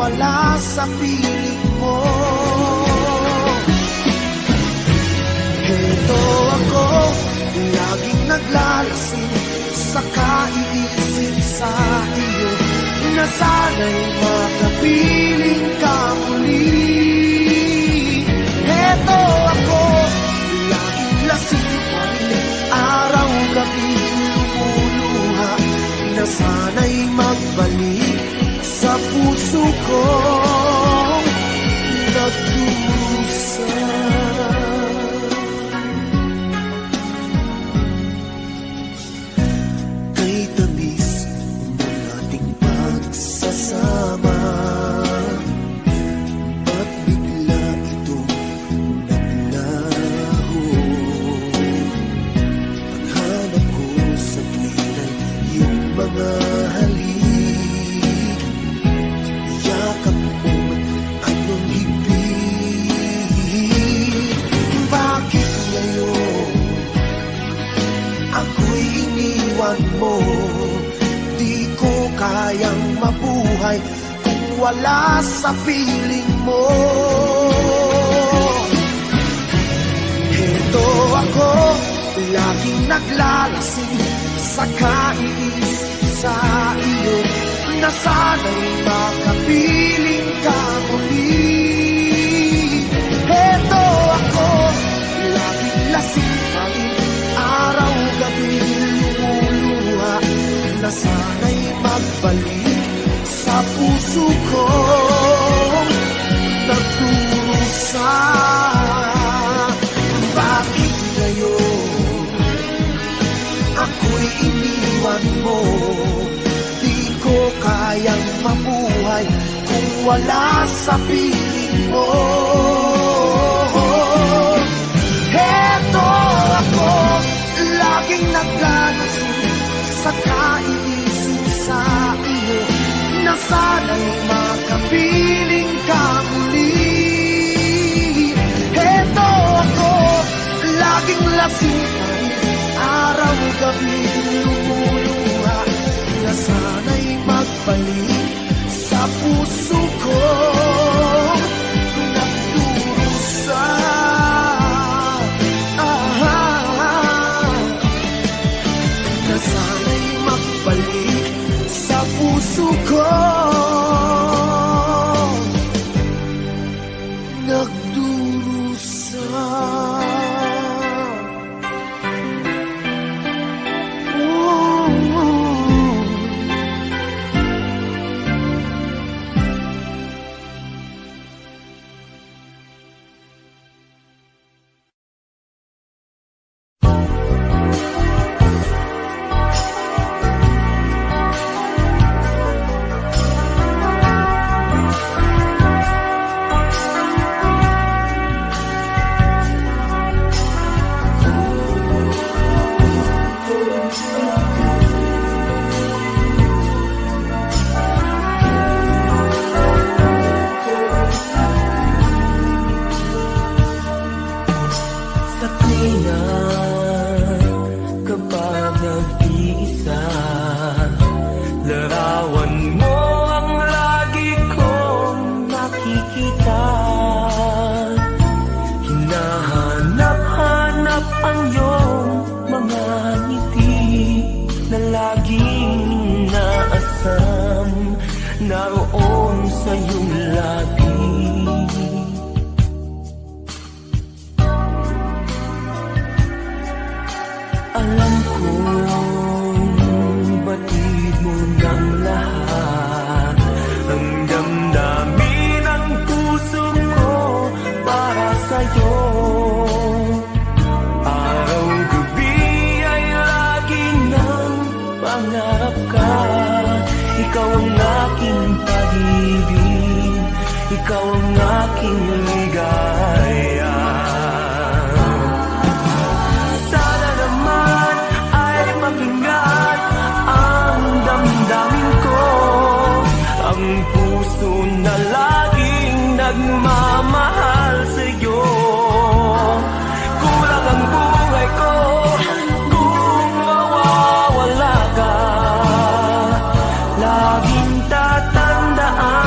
wala sa piling mo. Heto ako, laging naglalasing sa kaiisip sa iyo, na sana'y makapiling ka muli. Heto ako, laging lasing pa rin, araw-gabi lumuluha, na sana'y magbalik sa puso kong nagdusa. Kay tabis ng ating pagsasama, at bigla itong naglaho. Ang hanap ko sa tuwina'y iyong mga halik, yakap mo at iyong higpit. Bakit ngayon ako'y iniwan mo? Di ko kayang mabuhay kung wala sa piling mo. Heto ako, laging naglalasing sa kaiisip sa iyo, na sana'y makapiling ka muli. Heto ako, laging lasing pa rin, araw-gabi lumuluha, na sana'y magbalik sa puso kong nagdurusa. Bakit ngayon ako'y iniwan mo? Di ko kayang mabuhay kung wala sa piling mo. Heto ako, laging naglalasing sa kaiisip sa iyo, na sana'y makapiling ka muli. Heto ako, laging lasing pa rin, araw-gabi lumuluha, na sana'y magbalik sa puso ko nagdurusa. Na sana'y magbalik sa puso ko nagdurusa. Naroon sa iyong labi, alam kong batid mo ng lahat, ang damdamin ng puso ko para sa'yo. Araw-gabi ay lagi nang pangarap ka, ikaw ang aking pag-ibig, ikaw ang aking ligaya. Sana naman ay makingat ang damdamin ko, ang puso na laging nagmamahal sa'yo. Kulang ang buhay ko kung mawawala ka. Laging tatandaan,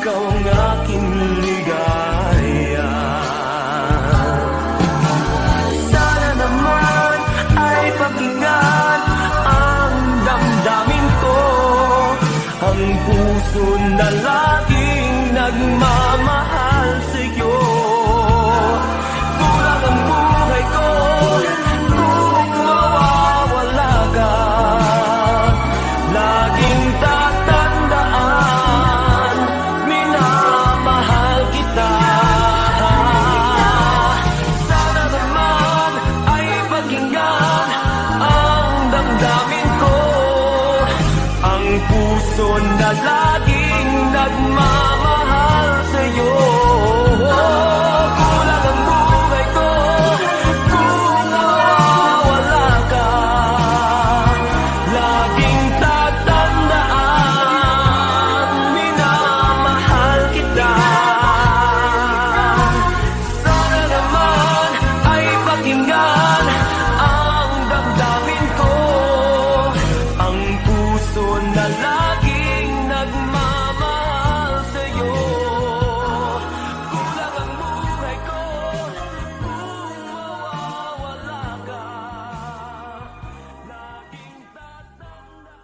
ikaw ang aking ligaya. Sana naman ay pakinggan ang damdamin ko, ang puso na laging nagmamahal sa'yo. Kulang ang buhay ko kung mawawala ka. Laging tatandaan, minamahal kita. Sana naman ay pakinggan ang damdamin ko, ang puso na laging nagmamahal sa'yo. Kulang ang buhay ko kung mawawala ka. Laging tatandaan, minamahal kita. Sana naman ay pakinggan ang damdamin ko, ang puso na laging nagmamahal sa'yo. Kulang ang buhay ko kung mawawala ka. Laging tatandaan.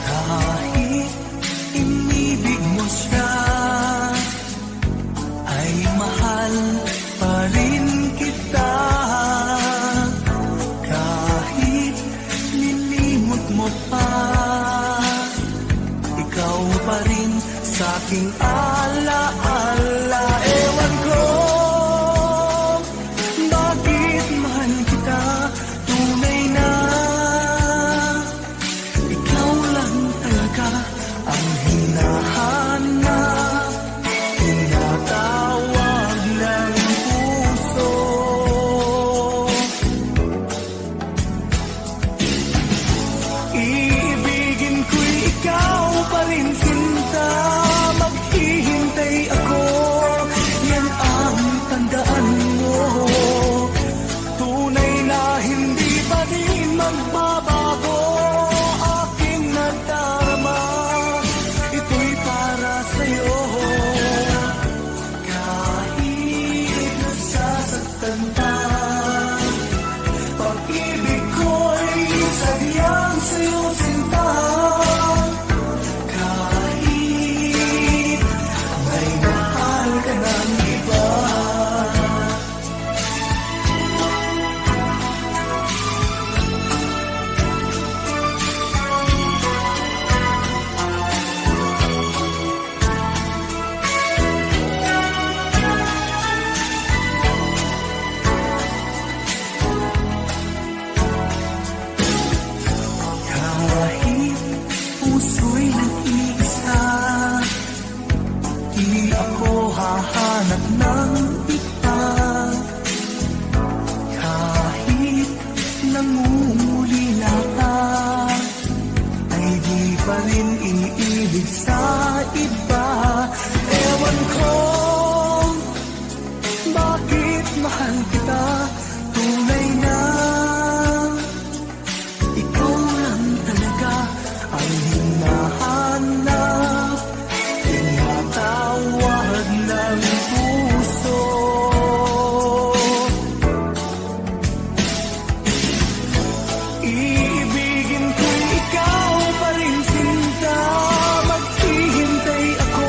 Kahit inibig mo siya, ay mahal pa rin kita. Kahit nilimot mo pa, ikaw pa rin sa'king alaala. Ewan ko bakit mahal kita, tunay na ikaw lang talaga ang hinahanap, tinatawag ng puso. Iibigin ko'y ikaw pa rin, sinta. Maghihintay ako, yan ang tandaan mo. Tunay na hindi pa rin magbabago aking nadarama. Ito'y para sa'yo. Kahit nasasaktan pa, pag-ibig ko'y sadyang sa'yo, sinta. Kahit may mahal ka ng iba. Kahit puso'y nag-iisa, di ako hahanap ng iba. Kahit nangungulila ka, ay di pa rin iniibig sa iba. Ewan ko bakit mahal kita, tunay na ikaw lang talaga ang hinahanap, tinatawag ng puso. Iibigin ko'y ikaw pa rin, sinta. Maghihintay ako,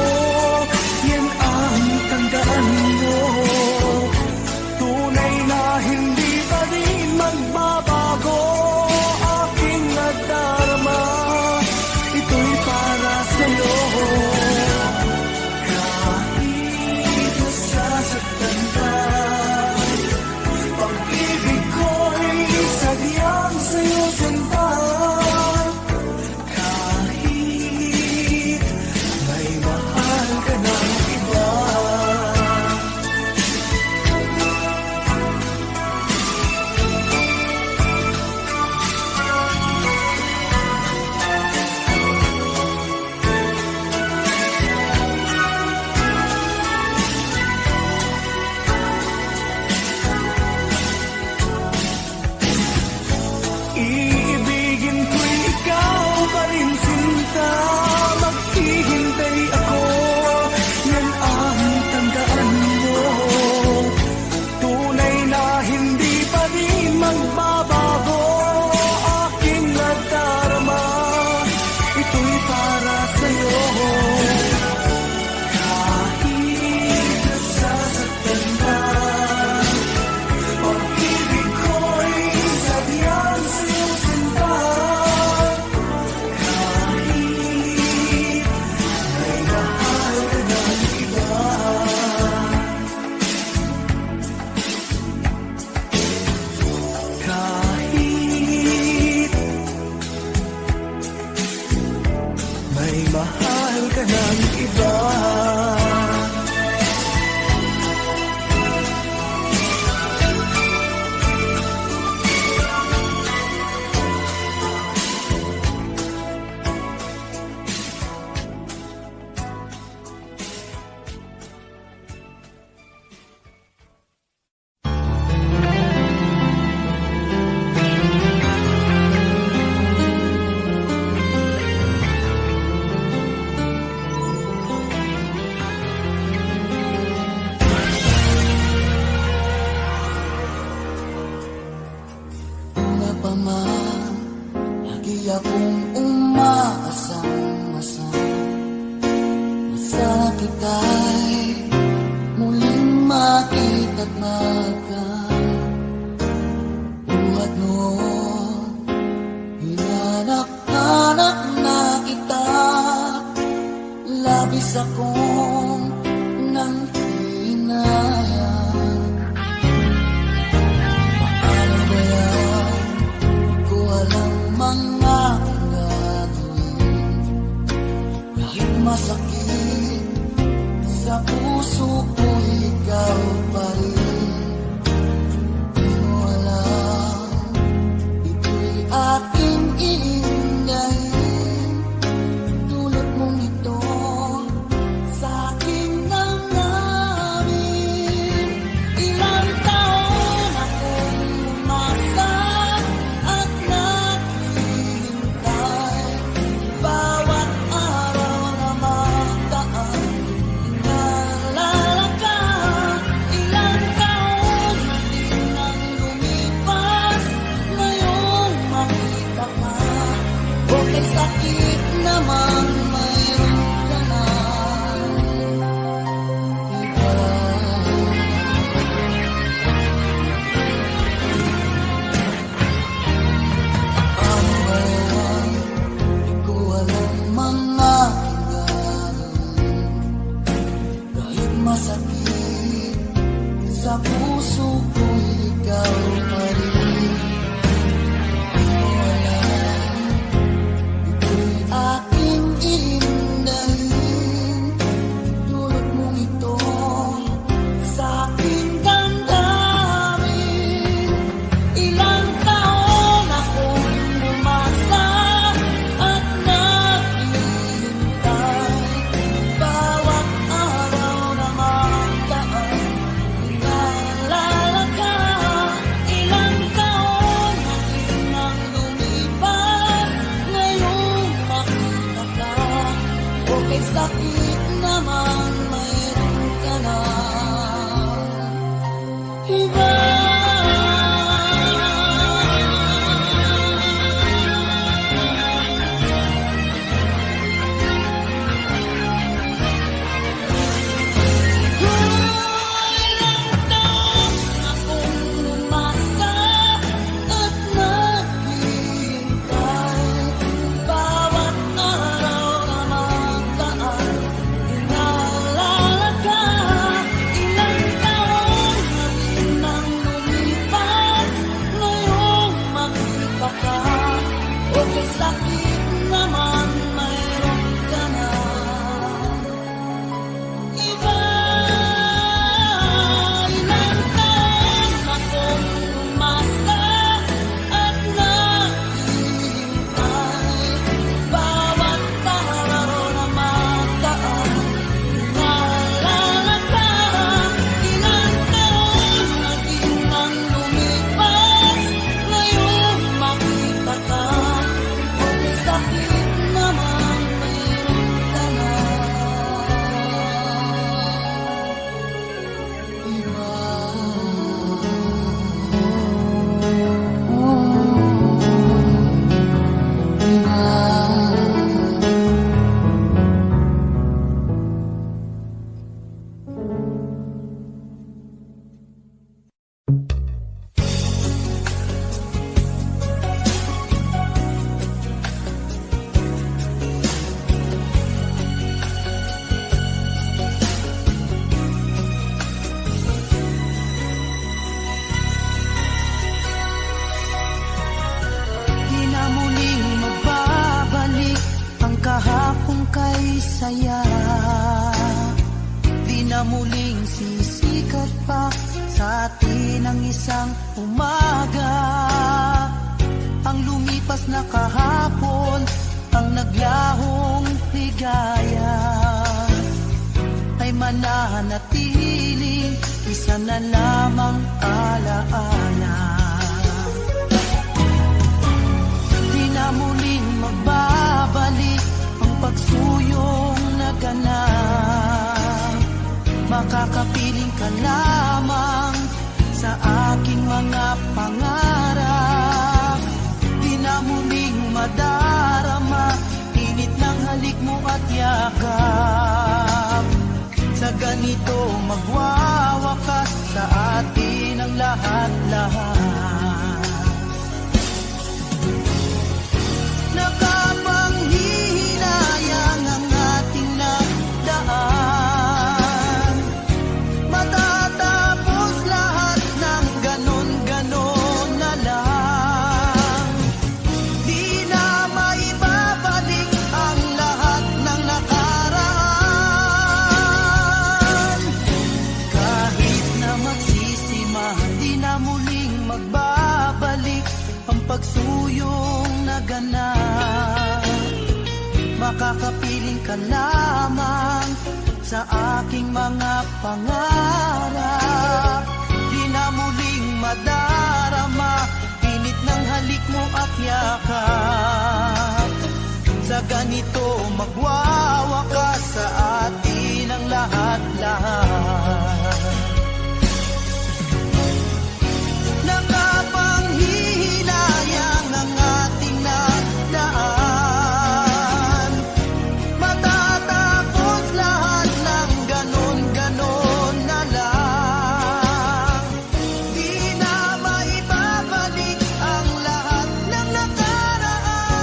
ka ng iba. ng umaga. Ang lumipas na kahapon, ang naglahong ligaya ay mananatiling isa na lamang alaala. Di na muling magbabalik ang pagsuyong naganap. Makakapiling ka lamang sa aking mga pangarap. Di na muling madarama init ng halik mo at yakap. Sa ganito magwawakas sa atin ang lahat-lahat. Nakapanghihinayang ang ating nagdaan. Matatapos lahat ng ganon-ganon na lang. Di na maibabalik ang lahat ng nakaraan. Kahit na magsisima, di na muling magbabalik ang pagsuyong naganap. Makakapiling ka lamang sa aking mga pangarap. Di na muling madarama init ng halik mo at yakap. Sa ganito magwawakas sa atin ang lahat-lahat. Nakapanghihinayang ang ating nagdaan. Matatapos lahat ng ganon-ganon na lang. Di na maibabalik ang lahat ng nakaraan.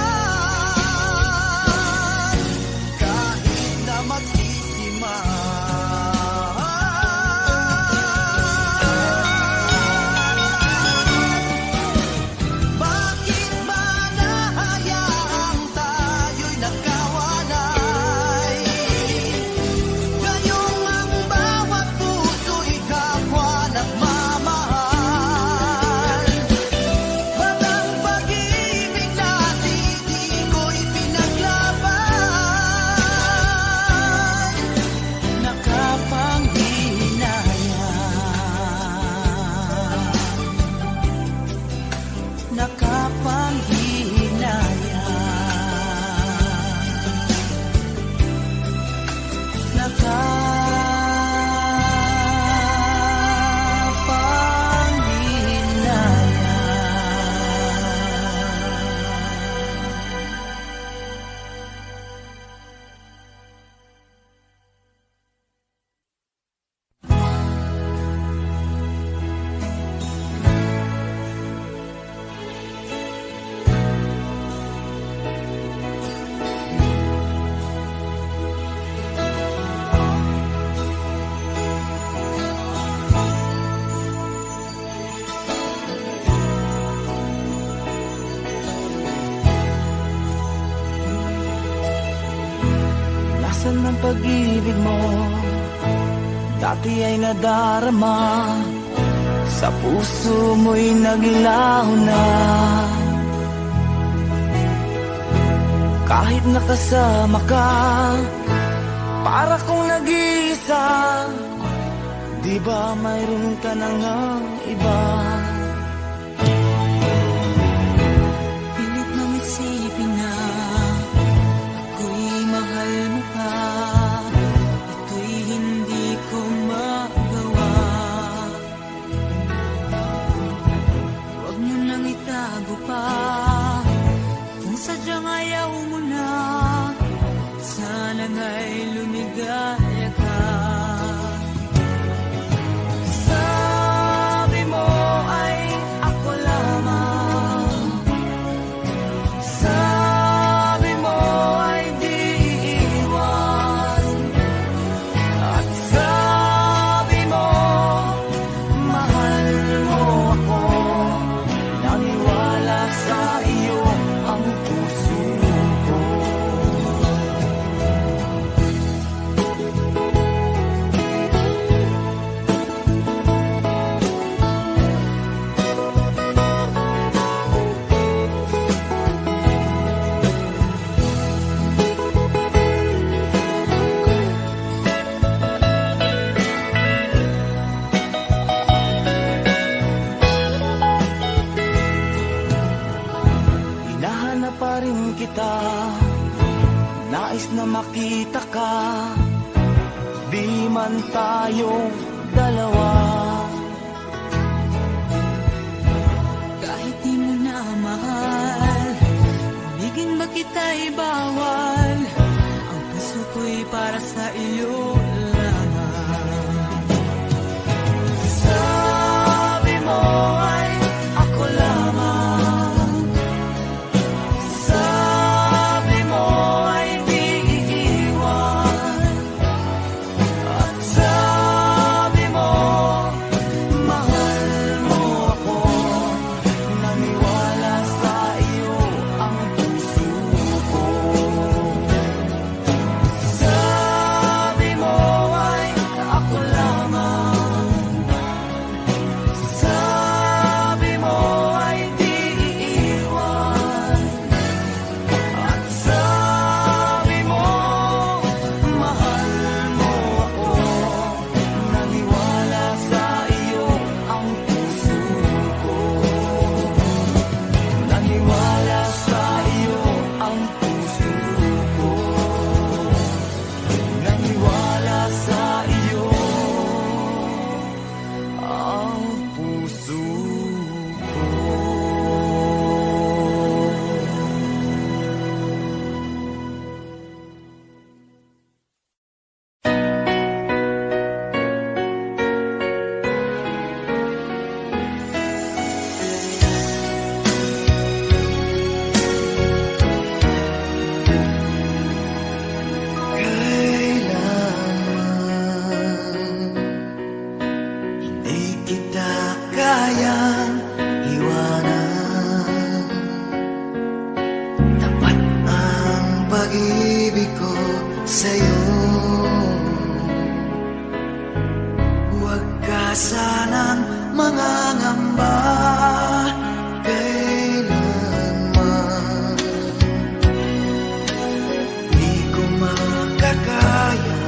Kahit na magsisima. Bakit ba nahayaang tayo'y nagkawalay? Gayong ang bawat puso'y kapwa nagmamahal. Ba't ang pag-ibig natin di ko'y pinaglaban? Nakapanghinayang, Nasaan ang pag-ibig mo? Dati ay nadarama, sa puso mo'y naglaho na. Kahit nakasama ka, para kong nag-iisa. Di ba mayroon ka na ngang iba? Pilit nang isipin na ako'y mahal mo pa. Ito'y hindi ko magawa. Huwag mo nang itago pa. Kung sadyang ayaw mo na, sana nga'y lumigaya ka. Sabi mo ay ako lamang. Sabi mo ay di iiwan. At sabi mo, mahal mo ako. Naniwala sa iyo ang puso ko. magtaka, di man tayong dalawa. Kahit di mo na mahal, biging ba kita'y bawal? Ang puso ko'y para sa iyo lamang. Sabi mo ay ako lamang, sabi mo ay di iiwan, at sabi mo mahal mo ako. Naniwala sa iyo ang puso ko. Sabi mo ay ako lamang, sabi mo ay di iiwan, at sabi mo mahal mo ako. Naniwala sa iyo ang puso ko. Naniwala sa iyo ang puso ko. Naniwala sa iyo ang puso ko. Kailanman hindi kita kayang iwanan. Tapat ang pag-ibig ko sa'yo. Huwag ka sanang mangangamba kailanman. Di ko makakaya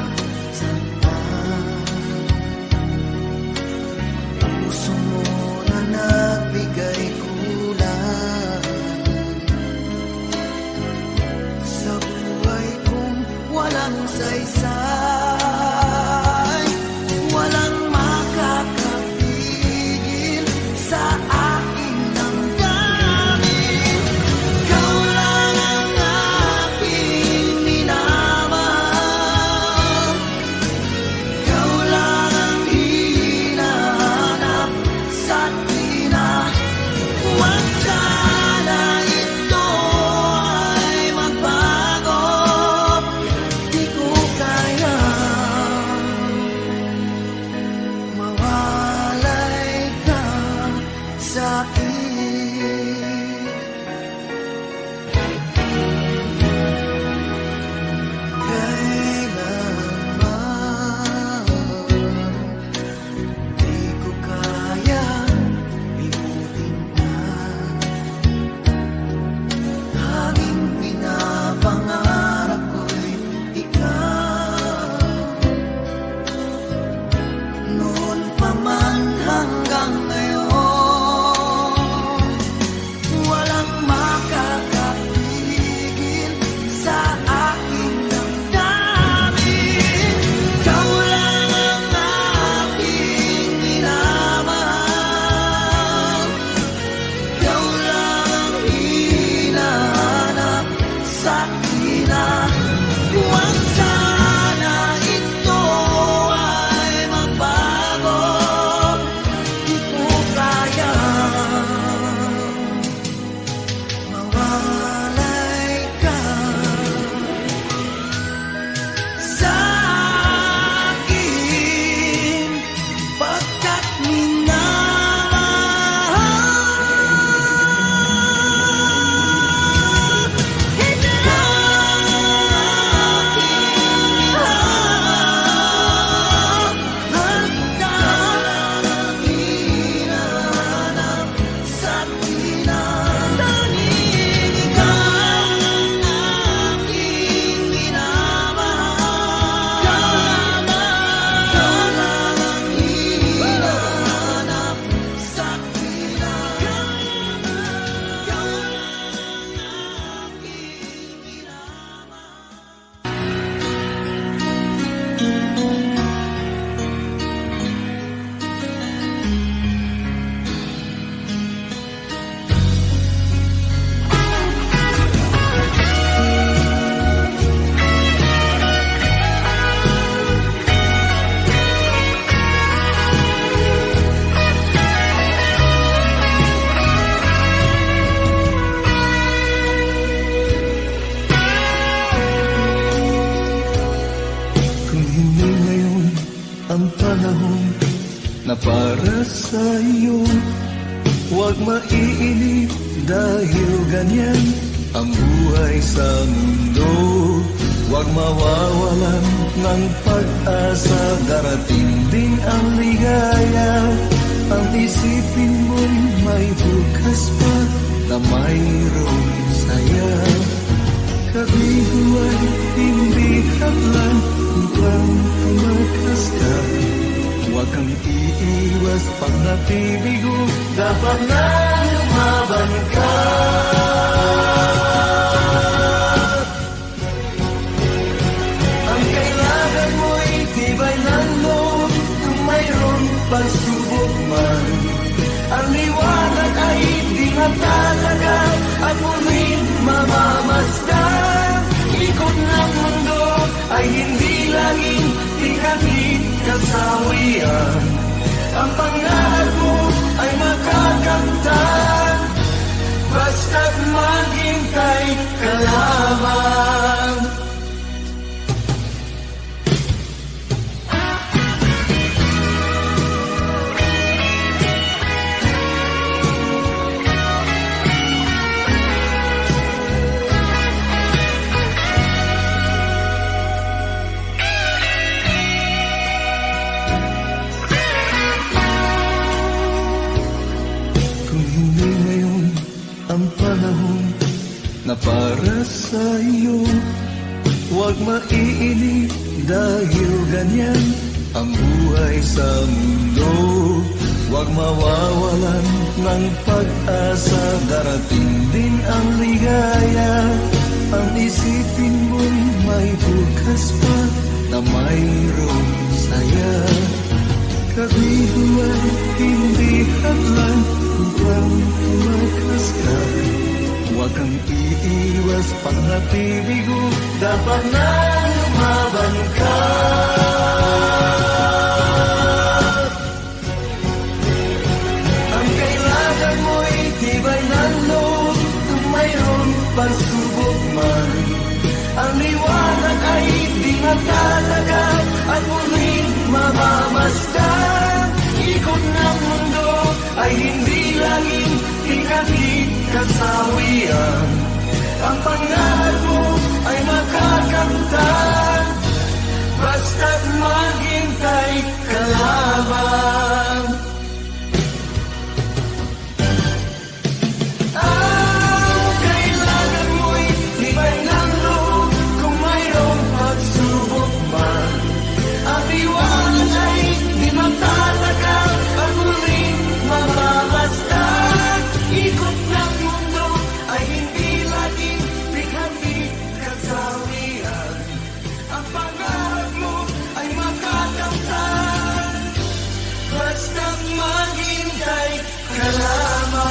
puso mo na nagbigay kulang sa buhay kong walang saysay. Walang makakapigil hindi ngayon ang panahon na para sa iyo, huwag maiinip dahil ganyan ang buhay sa mundo. Huwag mawawalan ng pag-asa, darating din ang ligaya. Ang isipin mo'y may bukas pa na mayroong saya. Kabiguan, hindi hadlang upang tumakas ka. Huwag kang iiwas pag napibigo, dapat na lumaban ka. Ang kailangan mo'y tibay ng loob kung mayroong pagsubok man. Ang liwanag ay di matalaga at muling mamamasdan. Ikot ng mundo ay hindi laging ikalit kasawian. Ang pangarap mo ay makakamtan, basta't maghintay ka lamang. Na para sa iyo, huwag maiinip dahil ganyan ang buhay sa mundo. Huwag mawawalan ng pag-asa, darating din ang ligaya. Ang isipin mo'y may bukas pa na mayroong saya. Kabiguan, hindi hadlang upang tumakas ka. Huwag kang iiwas pag napibigo, dapat na lumaban ka. Ang kailangan mo'y tibay ng loob kung mayroong pagsubok man. Ang liwanag ay di matalaga at muling mamamasdan. Ikot ng mundo ay hindi laging ikalit kasawian. Ang pangarap mo ay makakamtan, basta't maghintay ka lamang. Ang kailangan mo'y tibay ng loob kung mayroong pagsubok man. Ang liwanag ay di matalaga at muling mamamasdan. Ikot ng mundo ay hindi laging bigati kasawian. Ang pangarap mo ay makakamtan, basta't maghintay ka lamang.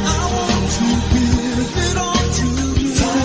I want to give it all to you.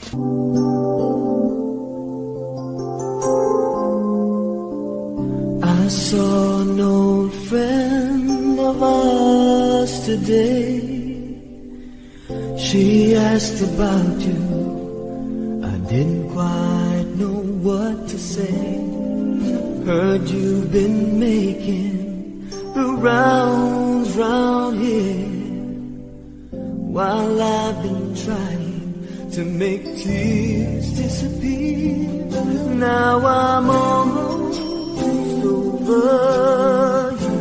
I saw an old friend of ours today. She asked about you. I didn't quite know what to say. Heard you've been making the rounds round here, while I've been trying to make tears disappear. Now I'm almost over you.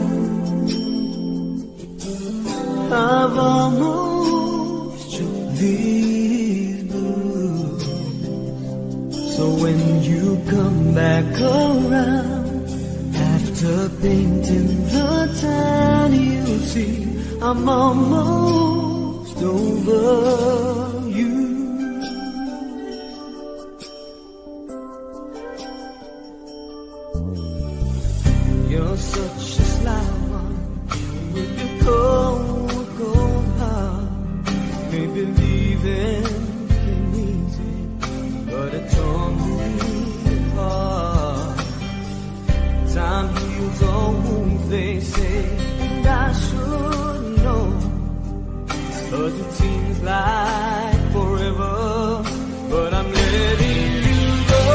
I've almost shook these blues. So when you come back around, after painting the town, you'll see I'm almost over you. You're such a sly one with your cold, cold heart. Maybe leaving came easy, but it tore me apart. Time heals all wounds, they say, and I should know, 'cause it seems like forever, but I'm letting you go.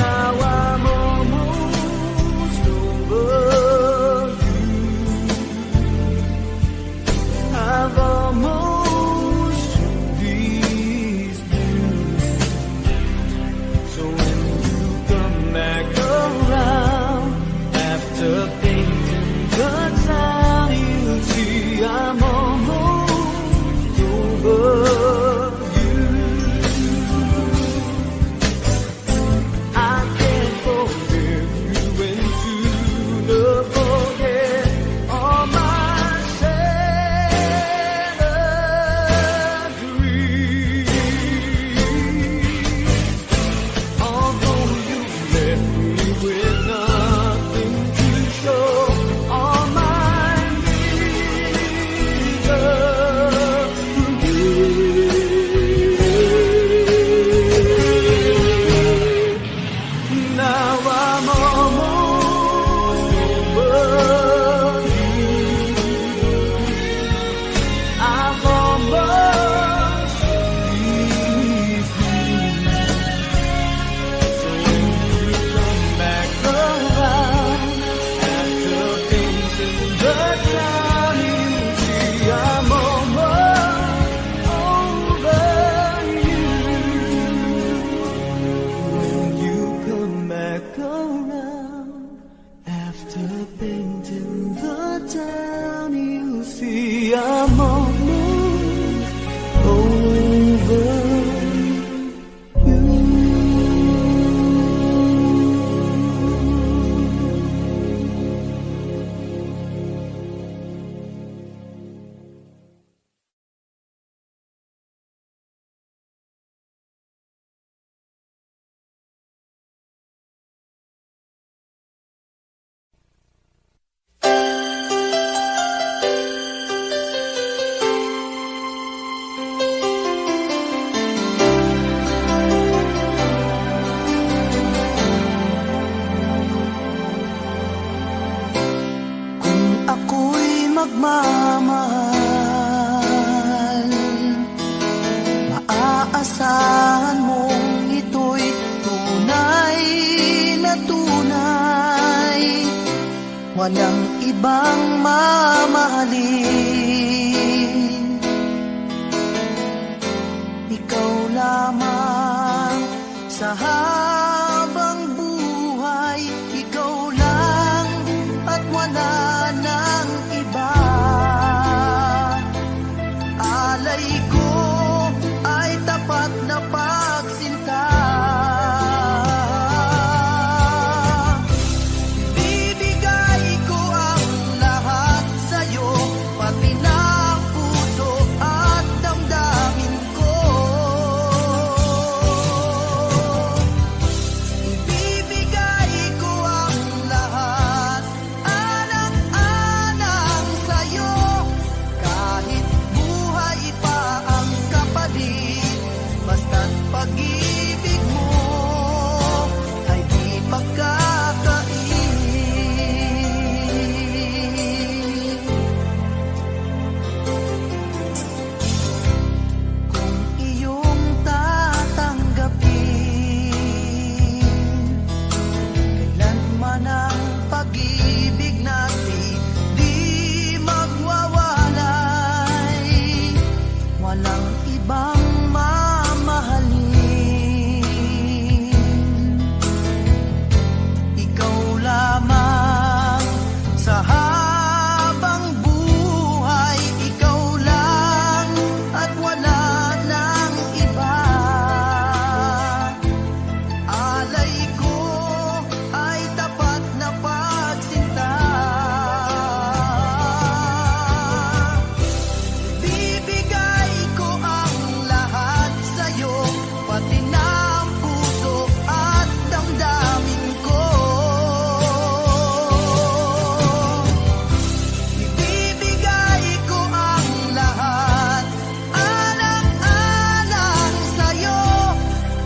Now I'm almost over you. I've almost shook these blues. So when you come back around, after painting the town, you'll see I'm almost over you. I can't forgive you and to forget all my shattered dreams. Although you left me with nothing to show, all my needs are you. Now I'm almost over you. I've almost these blues. So when you come back around, after painting the town, you see I'm almost over you. When you come back around, after painting the town, you see I'm almost over you. Kung ako'y magmamahal, maaasahan mong ito'y tunay na tunay. Walang ibang mamahalin, ikaw lamang sa habang buhay. Ikaw lang at wala nang iba. Alay ko ay tapat na pagsinta. Bibigay ko ang lahat sa'yo, pati na ang puso at damdamin ko. pag-ibig mo ay di pagkakain. Kung iyong tatanggapin, kailanman ang pag-ibig natin di magwawalay. Walang ibang mamahalin, ikaw lamang sa habang buhay, ikaw lang at wala nang iba. Alay ko ay tapat na pagsinta, bibigay ko ang lahat sa'yo, pati na ang puso at damdamin ko. Ibibigay ko ang lahat, alang-alang sa'yo,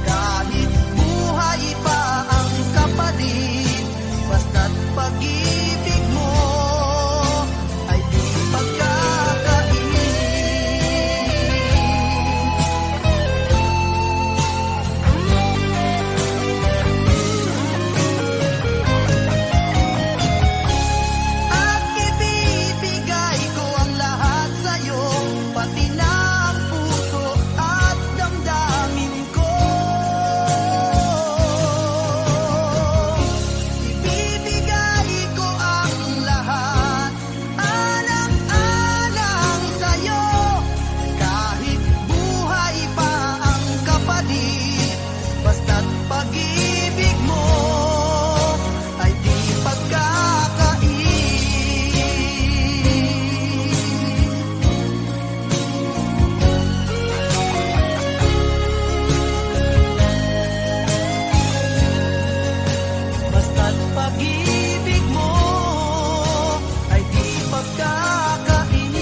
kahit buhay pa ang kapalit, basta't pag-ibig mo ay di pagkakain. At ibibigay ko ang lahat sa'yo, pati na ang puso at damdamin ko. Ibibigay ko ang lahat, alang-alang sa'yo, kahit buhay pa ang kapalit, basta't pag-ibig mo ay di pagkakain. Basta't pag-ibig mo ay di pagkakain.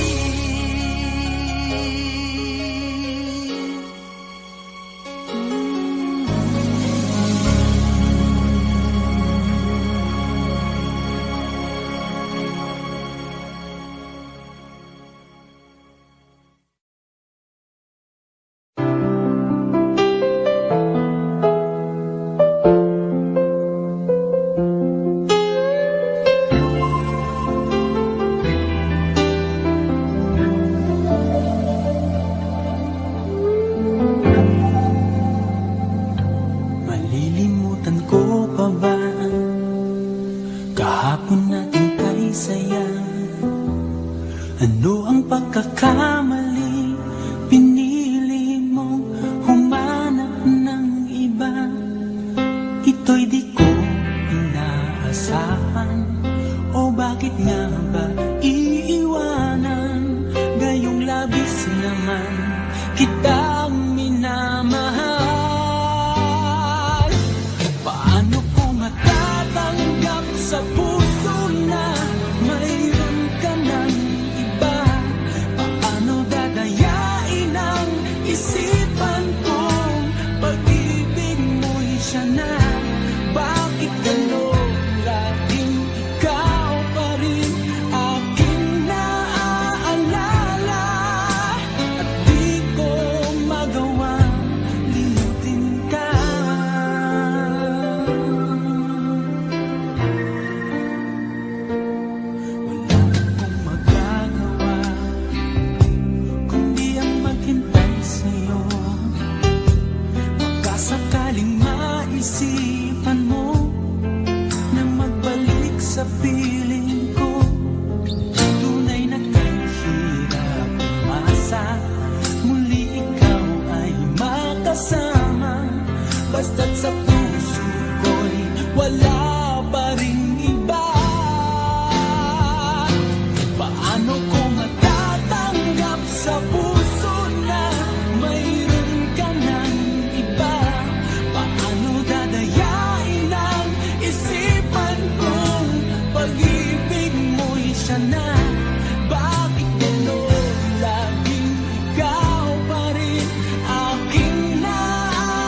Malilimutan ko pa ba kahapon natin kay saya? Ano ang pagkakamali? Pinili mong humanap ng iba. Ito'y di ko inaasahan. O bakit nga ba iiwanan? Gayong labis naman kitang minamahal. Paano ko matatanggap sa puso na mayroon ka ng iba? Paano dadayain ang isipan kong pag-ibig mo'y siya na? Bakit gano'n laging ikaw pa rin aking naaalala? At di ko magawang limutin ka. Wala akong magagawa kundi ang maghintay sa'yo. Baka sakaling maisipan mo na magbalik sa piling ko. Tunay na kahirap umasa, muli ikaw ay makasama. Basta't sa puso ko'y wala pa ring iba. Paano ko matatanggap sa puso na mayroon ka ng iba? Paano dadayain ang isipan kong pag-ibig mo'y siya na? Bakit gano'n laging ikaw pa rin aking naaalala?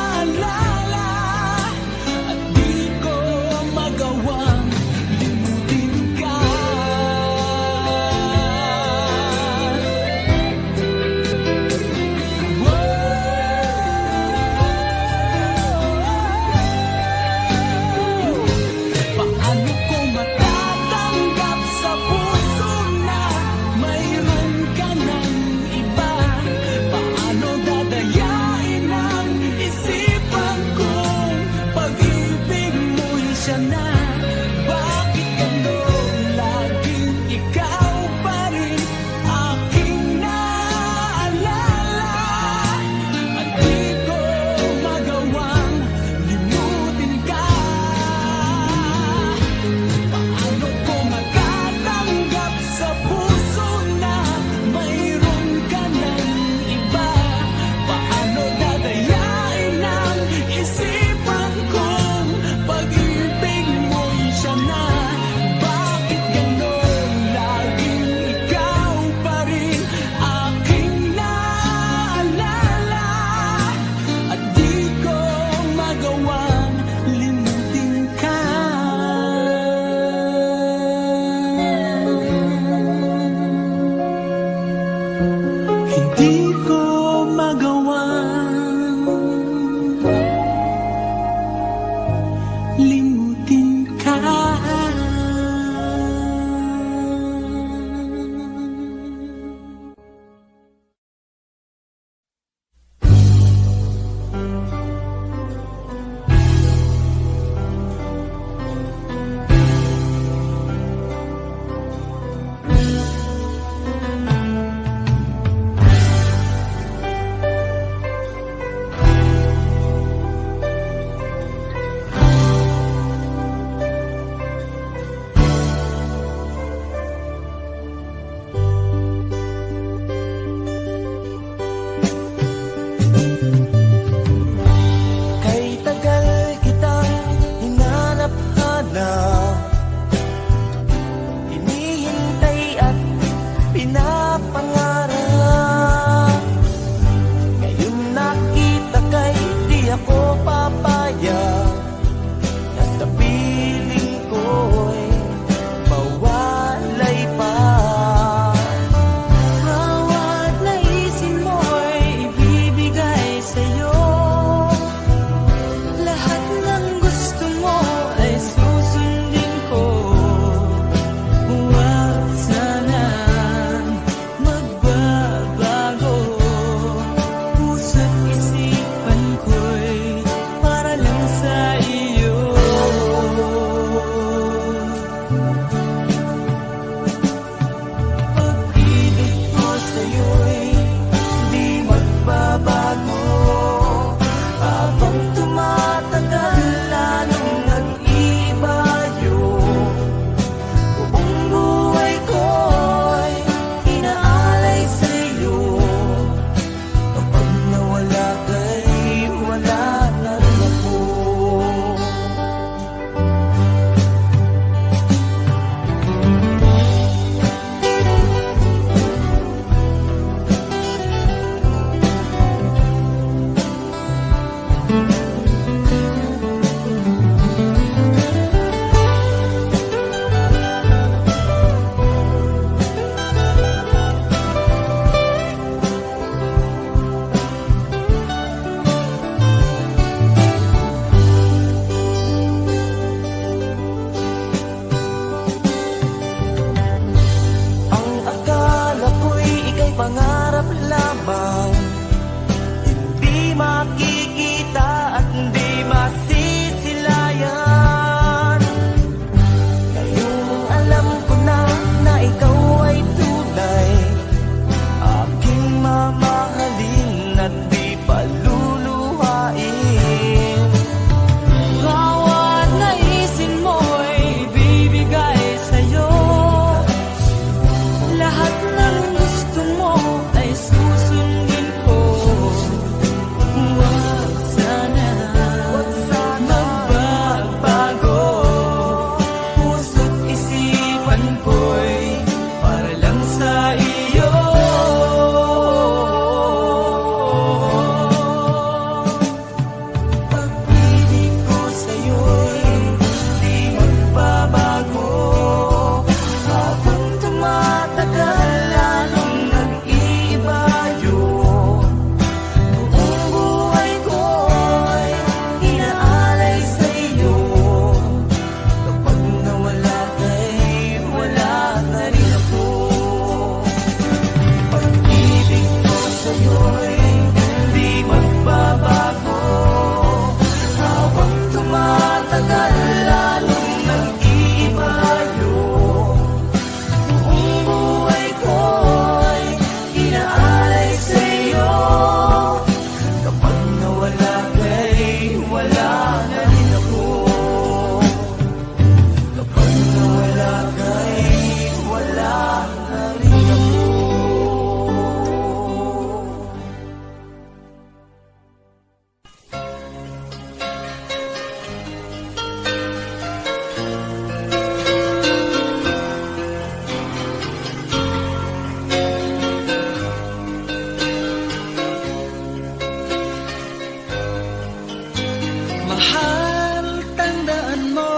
Mahal, tandaan mo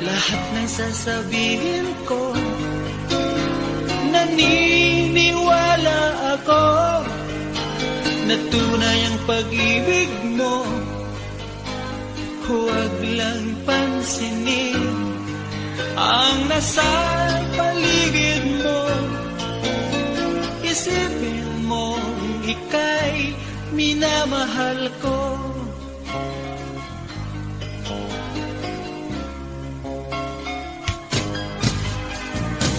lahat ng sasabihin ko. Naniniwala ako na tunay ang pag-ibig mo. Huwag lang pansinin ang nasa paligid mo. Isipin mo ika'y minamahal ko.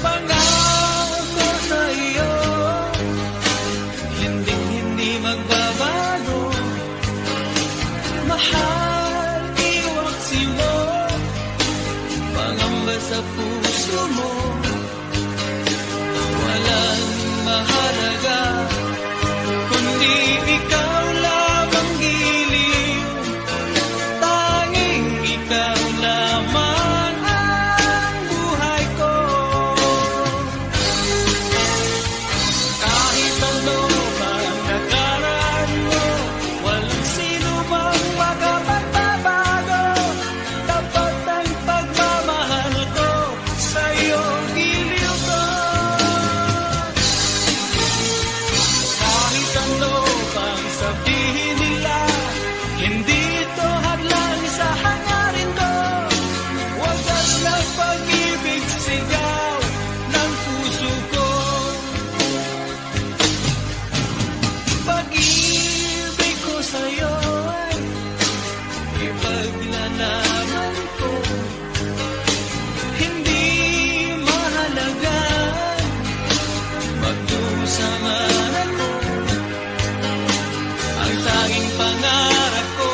Pangako sa iyo, hindi magbabago. Mahal, iwaksi mo, pangamba sa puso mo. Walang mahalaga kundi ikaw lamang giliw. Tanging ikaw lamang ang buhay ko. Kahit ano bang nakaraan mo, walang sino mang makapagbabago. Tapat ang pagmamahal ko sa'yo, giliw ko. Kahit ano pang sabihin nila, hindi ito hadlang sa hangarin ko. Wagas ng pag-ibig sigaw ng puso ko. Pag-ibig ko sa'yo ay ipaglalaban ko. Hindi mahalaga magdusa man ako. Ang tanging pangarap ko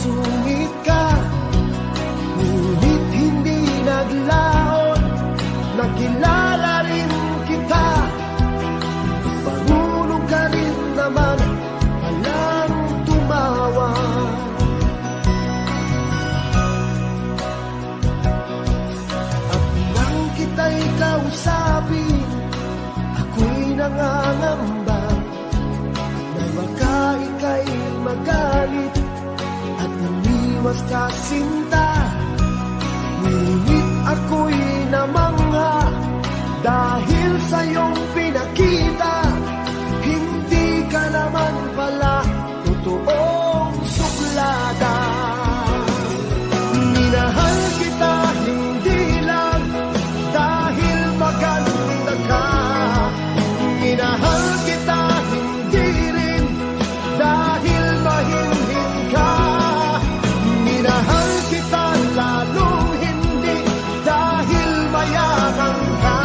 sungit ka, ngunit hindi naglaon. Nakilala rin kita, marunong ka rin naman palang tumawa. At nang kita'y kausapin, ako'y nangangamba na baka ika'y magalit at naniwas ka sinta. Ngunit ako'y namangha dahil sa iyong pinakita, hindi ka naman pala totoong suklada. Minahal kita hindi lang dahil maganda ka, minahal kita hindi rin dahil mahinhin ka, minahal kita lalong hindi dahil mayaman ka,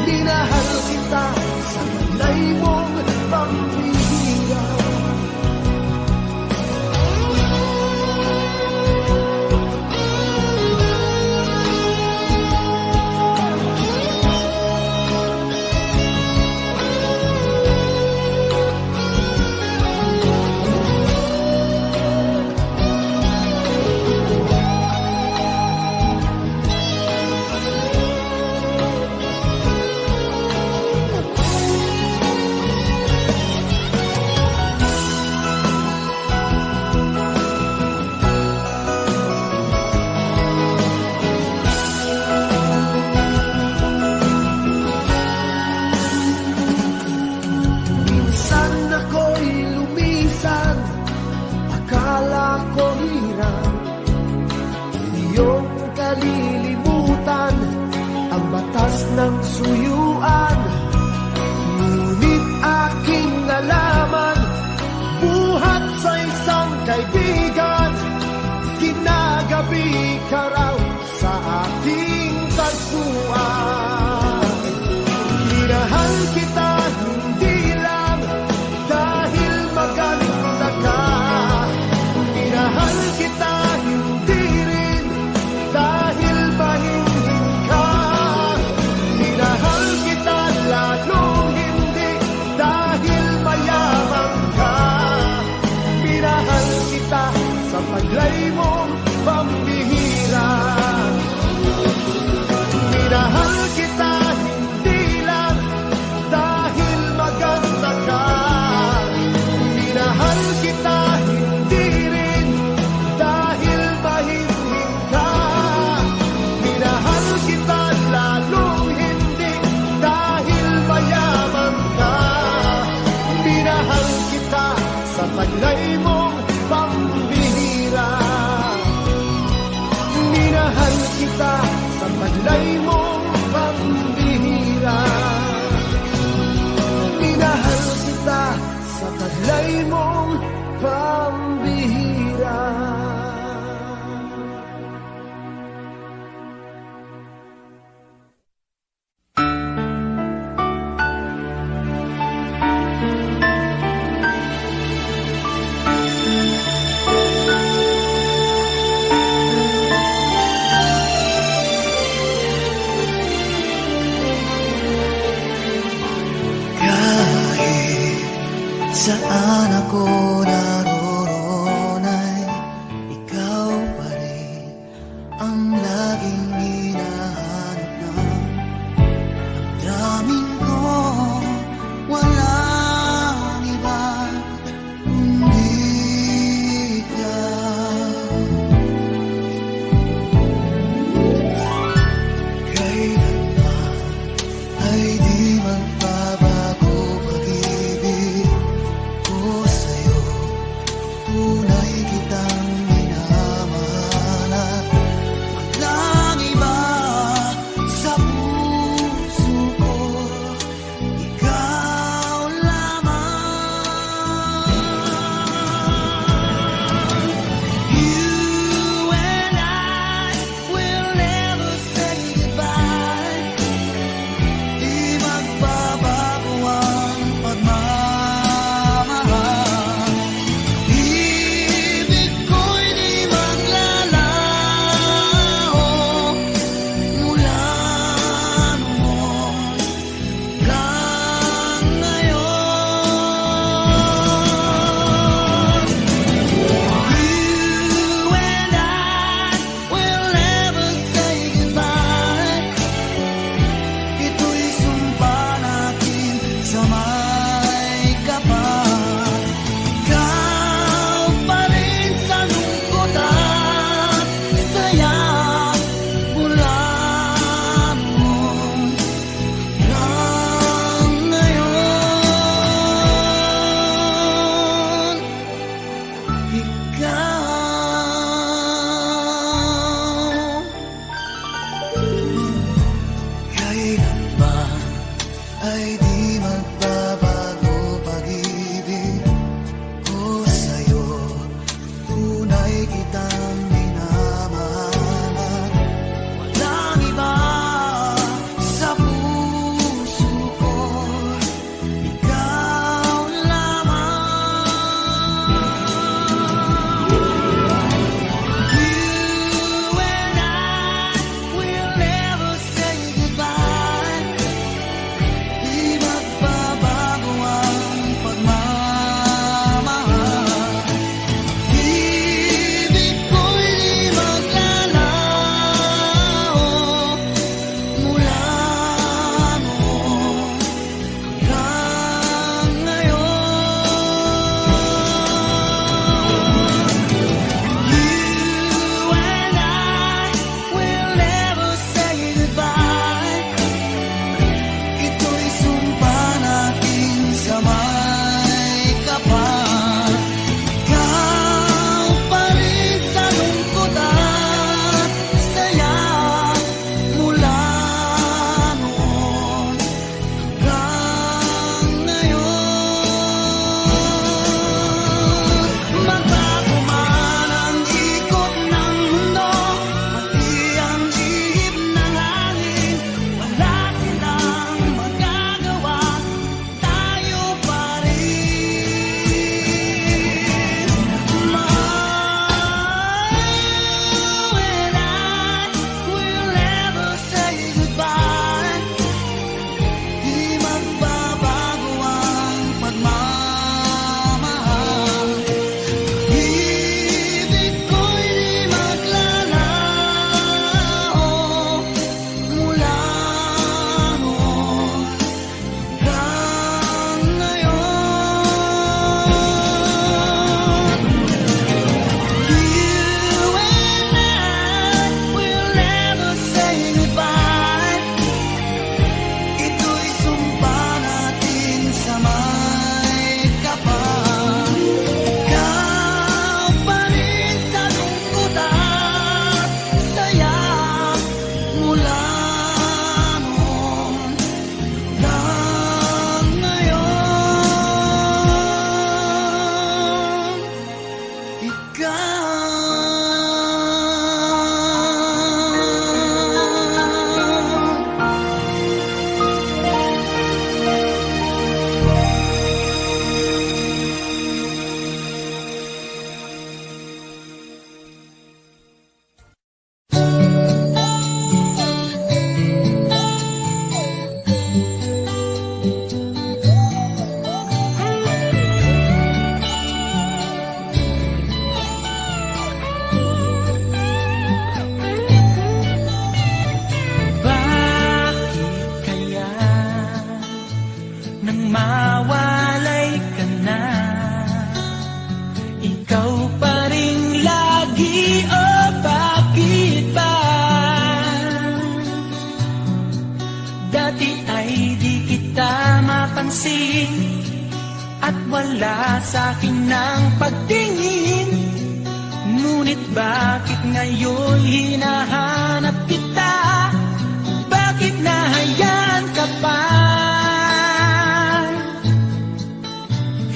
minahal kita sa malay mong pambihira. Minsan ako'y lumisan, akala ko hirap iyong kalilimutan ang batas ng suyuan. Ngunit aking nalaman, buhat sa isang kaibigan, kinagabi ka raw sa ating tagpuan. Minahal kita hindi lang dahil maganda ka, minahal kita hindi rin dahil mahinhin ka, minahal kita lalong hindi dahil mayaman ka, minahal kita sa paglay mong pambihira. Minahal kita hindi lang dahil maganda ka, minahal kita hindi rin dahil mahinhin ka, minahal kita lalong hindi dahil mayaman ka, minahal kita sa paglay mong pambihira. Minahal kita sa paglay mong pambihira. Minahal kita sa paglay mong pambihira. Saan ako naroon ay ikaw pa rin ang laging hinahanap ng damdamin ko. Walang iba kundi ikaw. Kailanman ay di magbabago pag-ibig ko sa'yo. ay di magbabago. Pag-ibig ko sa'yo, tunay kitang minamahal. Walang iba sa puso ko, ikaw lamang. You and I will never say goodbye. Di magbabago ang pagmamahal. Ibig ko'y di maglalaho mula noon hanggang ngayon. You and I will never say goodbye. Ito'y sumpa natin sa may kapal. Ikaw pa rin sa lungkot at saya mula noon hanggang ngayon. Magbago man ang ikot ng mundo, pati ang ihip ng hangin, wala silang magagawa, tayo pa rin. You and I will never say goodbye. Di magbabago ang pagmamahal. Ibig ko'y di maglalaho mula noon hanggang ngayon. You and I will never say goodbye. Ito'y sumpa natin sa may kapal. Ikaw pa rin sa lungkot at saya mula noon hanggang ngayon. Bakit kaya nang mawalay ka na, ikaw pa rin lagi, o bakit ba? Dati ay di kita mapansin at wala sa'kin ng pagtingin. Ngunit bakit ngayon hinahanap kita? Bakit nahayaan ka pa?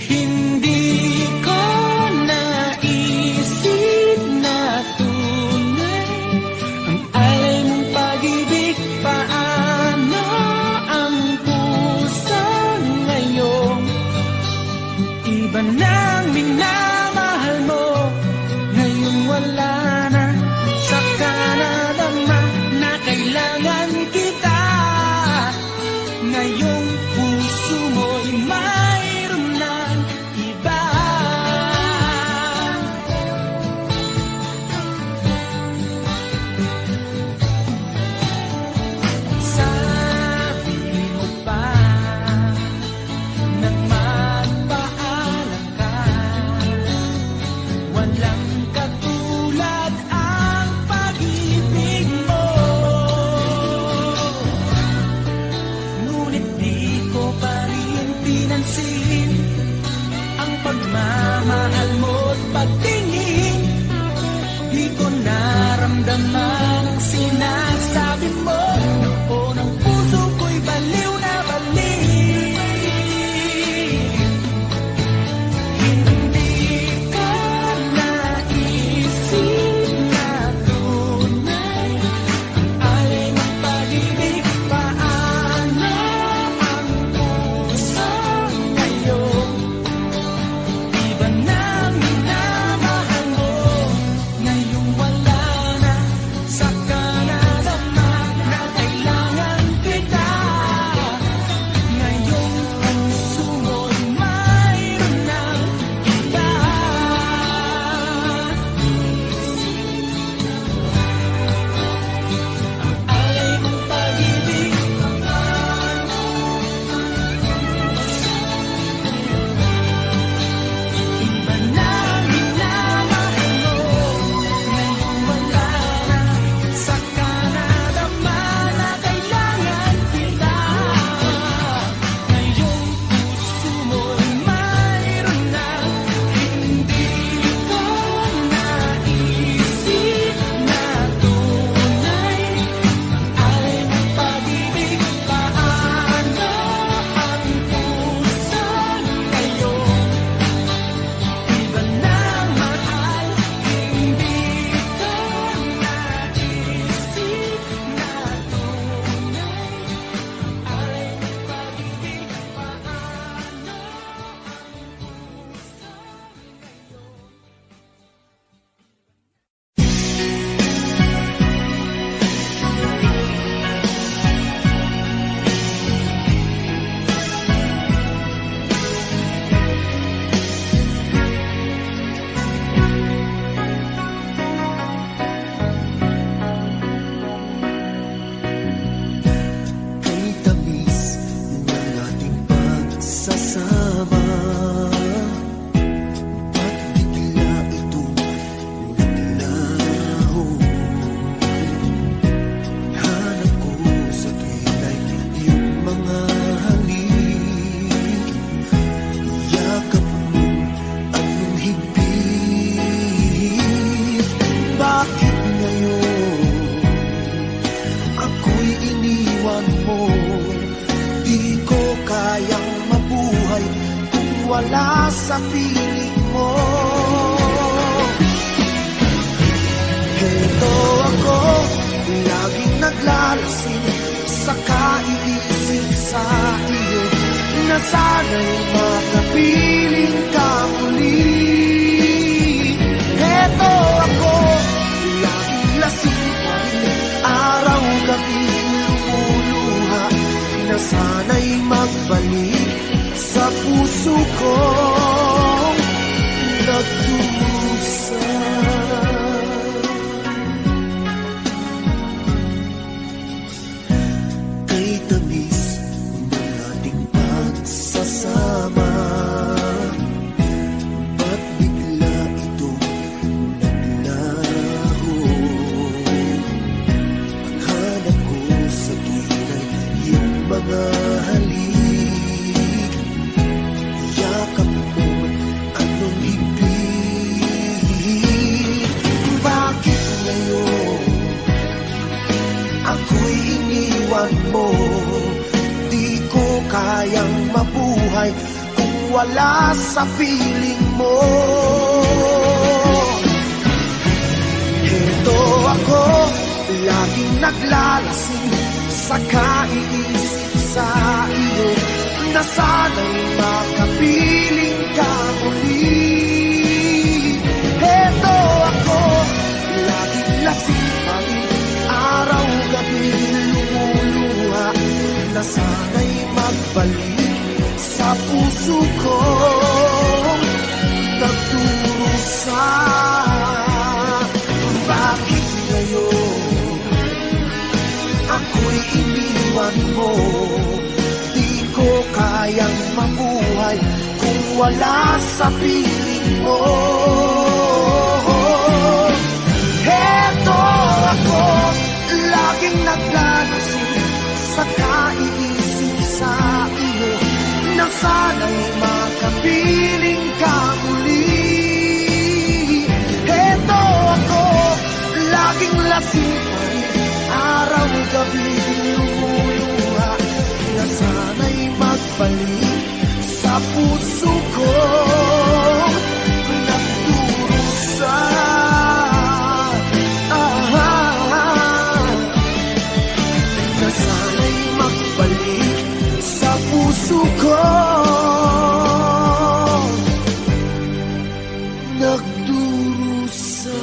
Hindi ko naisip na tunay ang alay mong pag-ibig. Paano ang puso ngayon? Iba nang minamahal mo, ngayon wala na. Saka nadama na kailangan kita. Ngayong puso mo'y mayroon ng iba. Sabi mo pa nang magpaalam ka, walang katulad ang pag-ibig mo. Ngunit di ko pa rin pinansin wala sa piling mo. Heto ako, laging naglalasing sa kaiisip sa iyo, na sana'y makapiling ka muli. Heto ako, laging lasing pa rin, araw-gabi lumuluha, na sana'y magbalik sa puso kong nagdurusa. Kay tamis ng ating pagsasama, ba't bigla itong naglaho? Ang hanap ko sa gilay, yung mga halik, yakap mo, anong ibig? Bakit ngayon ako'y iniwan mo? Di ko kayang mabuhay kung wala sa piling mo. Heto ako, laging naglalasing sa kaiisip sa iyo, na sana'y makapiling ka muli. Heto ako, laging lasing pa rin, araw-gabi lumuluha, na sana'y magbalik sa puso ko nagdurusa. Bakit ngayon ako'y iniwan mo? Di ko kayang mabuhay kung wala sa piling mo. Heto ako, laging naglalasing sa kaiisip sa iyo, na sana'y makapiling ka muli. Heto ako, laging lasing pa rin, araw-gabi lumuluha, na sana'y magbalik sa puso ko nagdurusa. Na sana'y magbalik sa puso ko nagdurusa.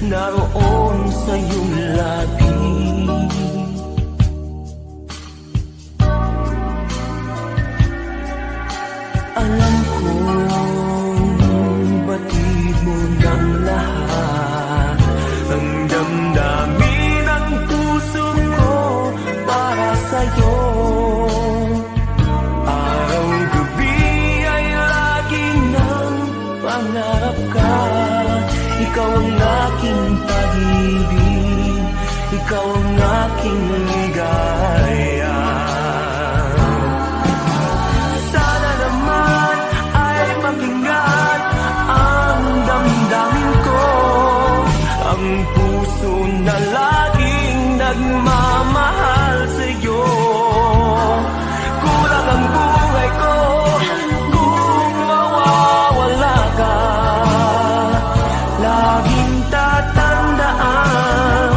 Naroon sa iyong labi, alam kong batid mo ng lahat, ang damdamin ng puso ko para sa'yo. Araw-gabi ay lagi ng pangarap ka. Ikaw ang aking pag-ibig, ikaw ang aking ligaya. Sana naman ay pakinggan ang damdamin ko, ang puso na laging nagmamahal sa'yo. Kulang ang buhay ko kung mawawala ka. Laging tatandaan,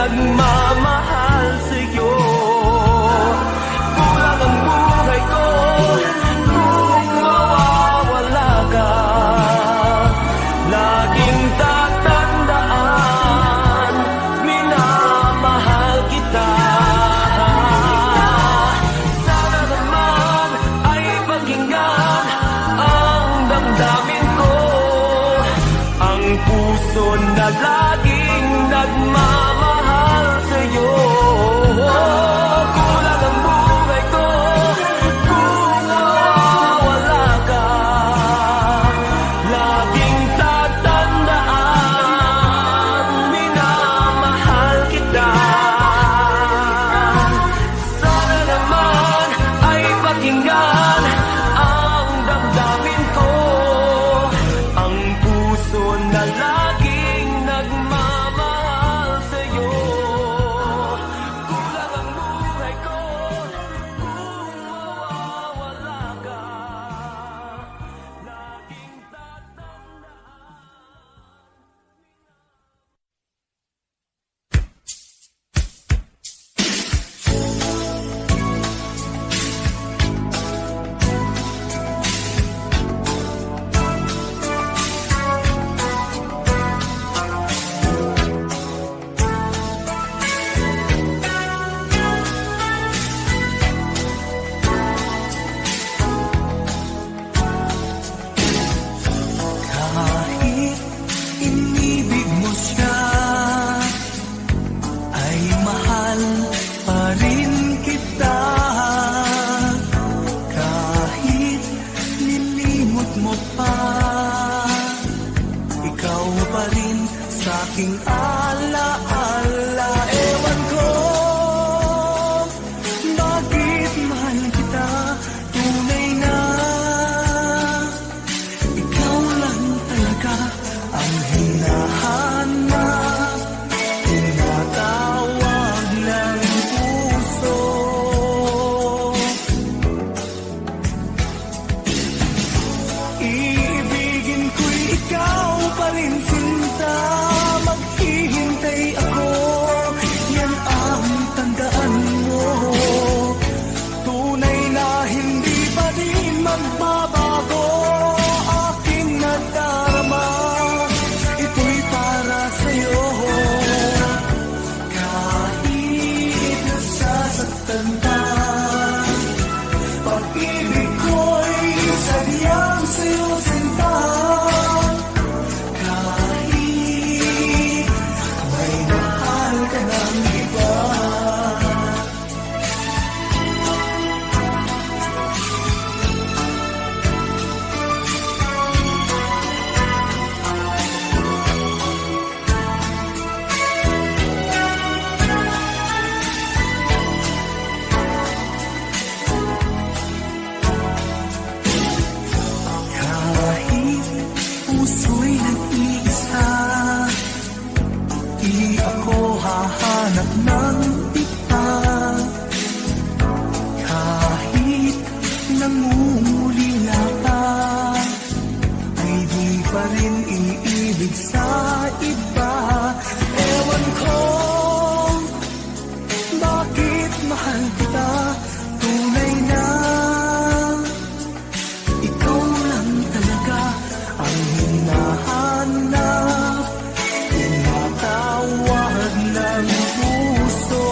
nagmamahal sa'yo. Kulang ang buhay ko kung mawawala ka. Laging tatandaan, minamahal kita. Sana naman ay pakinggan ang damdamin ko, ang puso na laging nagmamahal sa'yo. Kulang ang buhay ko kung mawawala ka. Laging tatandaan, minamahal kita. Sana naman ay pakinggan ang damdamin ko, ang puso na laging nagmamahal sa'yo. Kulang ang buhay ko kung mawawala ka. Laging tatandaan. Kahit inibig mo siya, ay mahal pa rin kita. Kahit nilimot mo pa, ikaw pa rin sa'king alaala. Ewan ko bakit mahal kita, tunay na ikaw lang talaga ang hinahanap, tinatawag ng puso. Iibigin ko'y ikaw pa rin, sinta. Maghihintay ako, yan ang tandaan mo. Tunay na hindi pa din magbabago aking nadarama, ito'y para sa'yo. Kahit nasasaktan ka, pag-ibig ko'y sadyang sa'yo, sinta. Kahit may mahal ka ng iba, kahit puso'y nag-iisa, di ako hahanap ng iba. Kahit nangungulila ka, ay di pa rin iniibig sa iba. Ewan ko bakit mahal kita, tunay na ikaw lang talaga ang hinahanap, tinatawag ng puso.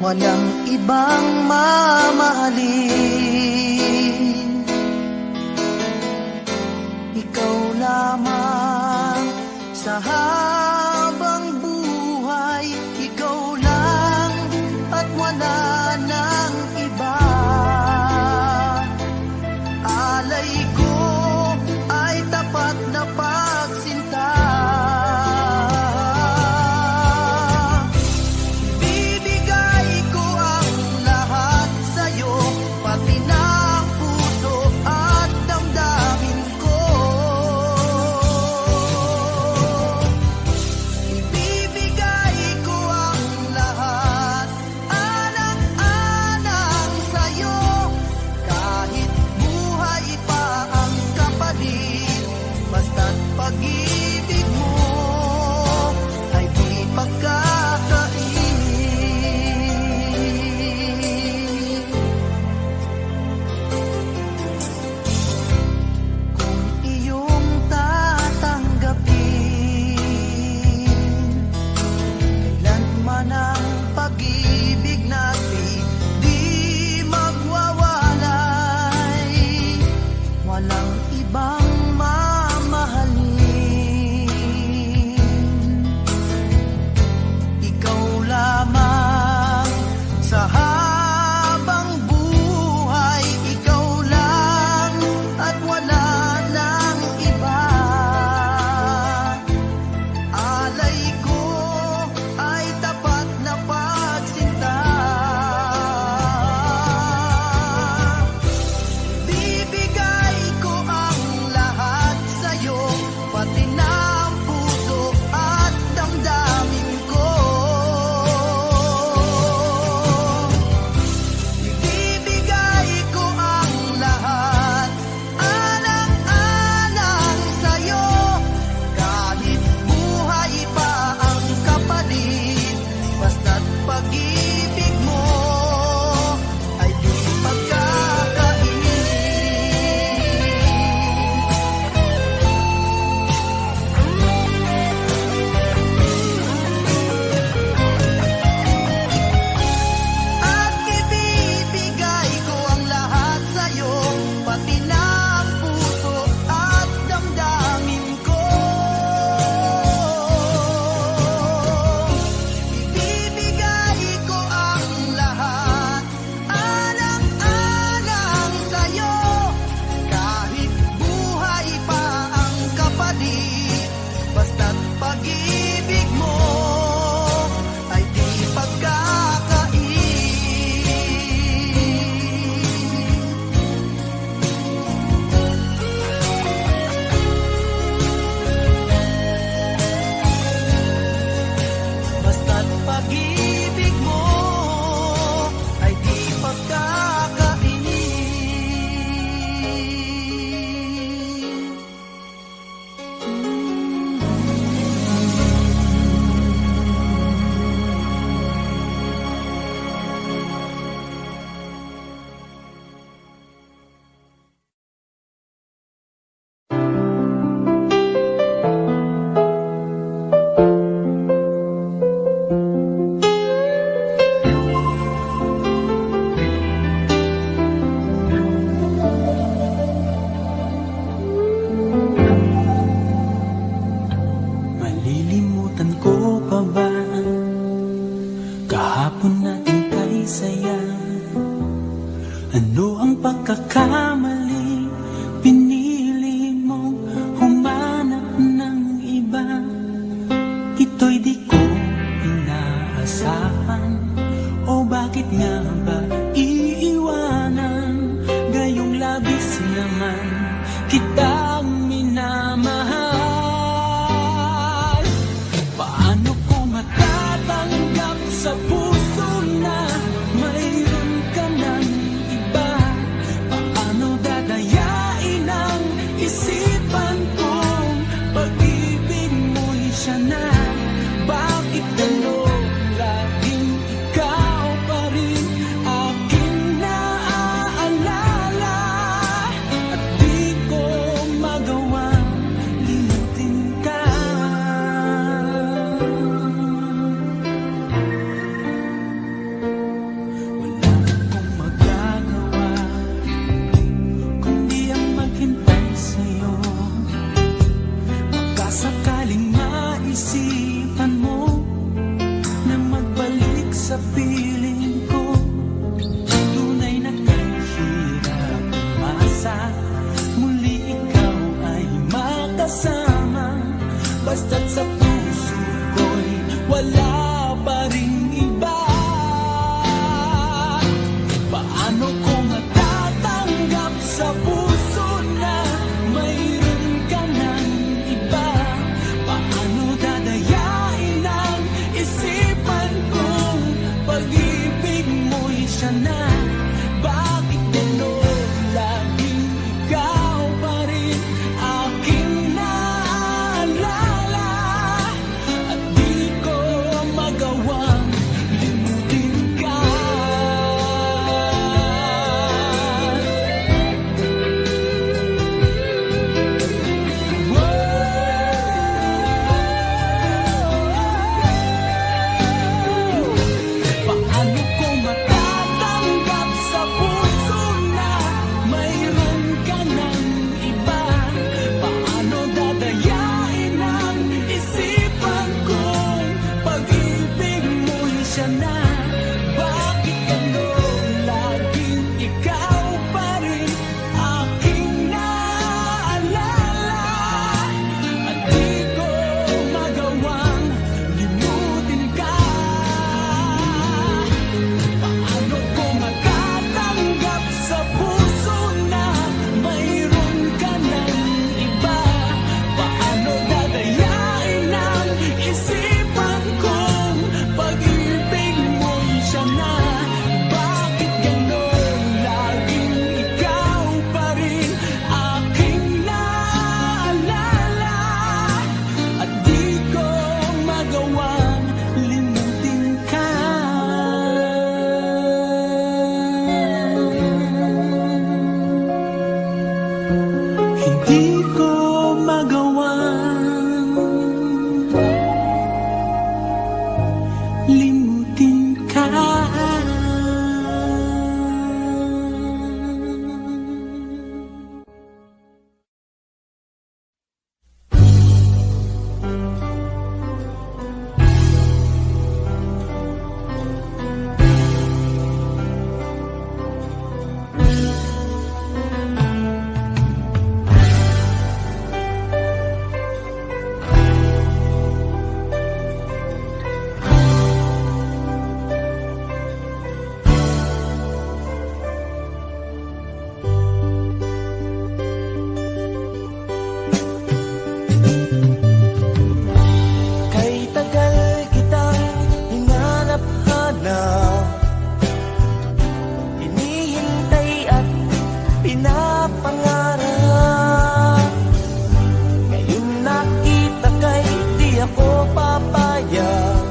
walang ibang mamahalin. Ikaw lamang sa habang buhay, ikaw lang at wala nang iba. Alay ko ay tapat na pagsinta. Bibigay ko ang lahat sa'yo, pati na ang puso at damdamin ko. Ibibigay ko ang lahat, alang-alang sa'yo, kahit buhay pa ang kapalit. Basta't pag-ibig mo ay di pagkakain. Kung iyong tatanggapin, kailanman ang pag-ibig natin di magwawalay. Walang ibang mamahalin. Ikaw lamang sa habang buhay, ikaw lang at wala nang iba. Alay ko ay tapat na pagsinta. Bibigay ko ang lahat sa'yo, pati na ang puso at damdamin ko. Ibibigay ko ang lahat, alang-alang sa'yo, kahit buhay pa ang kapalit. Basta't pag-ibig mo ay di pagkakain. At ibibigay ko ang lahat sa'yo, pati na ang puso at damdamin ko. Ibibigay ko ang lahat, alang-alang sa'yo, kahit buhay pa ang kapalit. Basta't pag-ibig mo ay di pagkakain. Basta't pag-ibig mo ay di pagkakain. Malilimutan ko pa ba kahapon natin kay saya? Ano ang pagkakamali? Pinili mong humanap ng iba. Ito'y di ko inaasahan. O bakit nga ba iiwanan? Gayong labis naman kitang minamahal. Paano ko matatanggap sa puso na mayroon ka ng iba? Paano dadayain ang isipan kong pag-ibig mo'y siya na? Bakit gano'n laging ikaw pa rin aking naaalala? At di ko basta't sa puso ko'y wala pa ring iba. Paano ko matatanggap sa puso na mayroon ka ng iba? Paano dadayain ang isipan kong pag-ibig mo'y siya na? Bakit gano'n laging ikaw pa rin aking naalala? At di ko magawang limutin ka. Paano ko matatanggap sa puso na mayroon ka ng iba? Paano dadayain ang isipan kong pag-ibig mo'y siya na? Bakit gano'n laging ikaw pa rin aking naalala? At di ko magawang limutin ka. Paano ko matatanggap sa puso na mayroon ka ng iba? Paano dadayain ang isipan kong pag-ibig mo'y siya na? Bakit gano'n laging ikaw pa rin aking naalala? At di ko magawang limutin ka. Hindi ko magawang limutin ka. Kay tagal kitang hinanap-hanap, hinihintay at pinapangarap. Ngayon nakita kay di ako papayag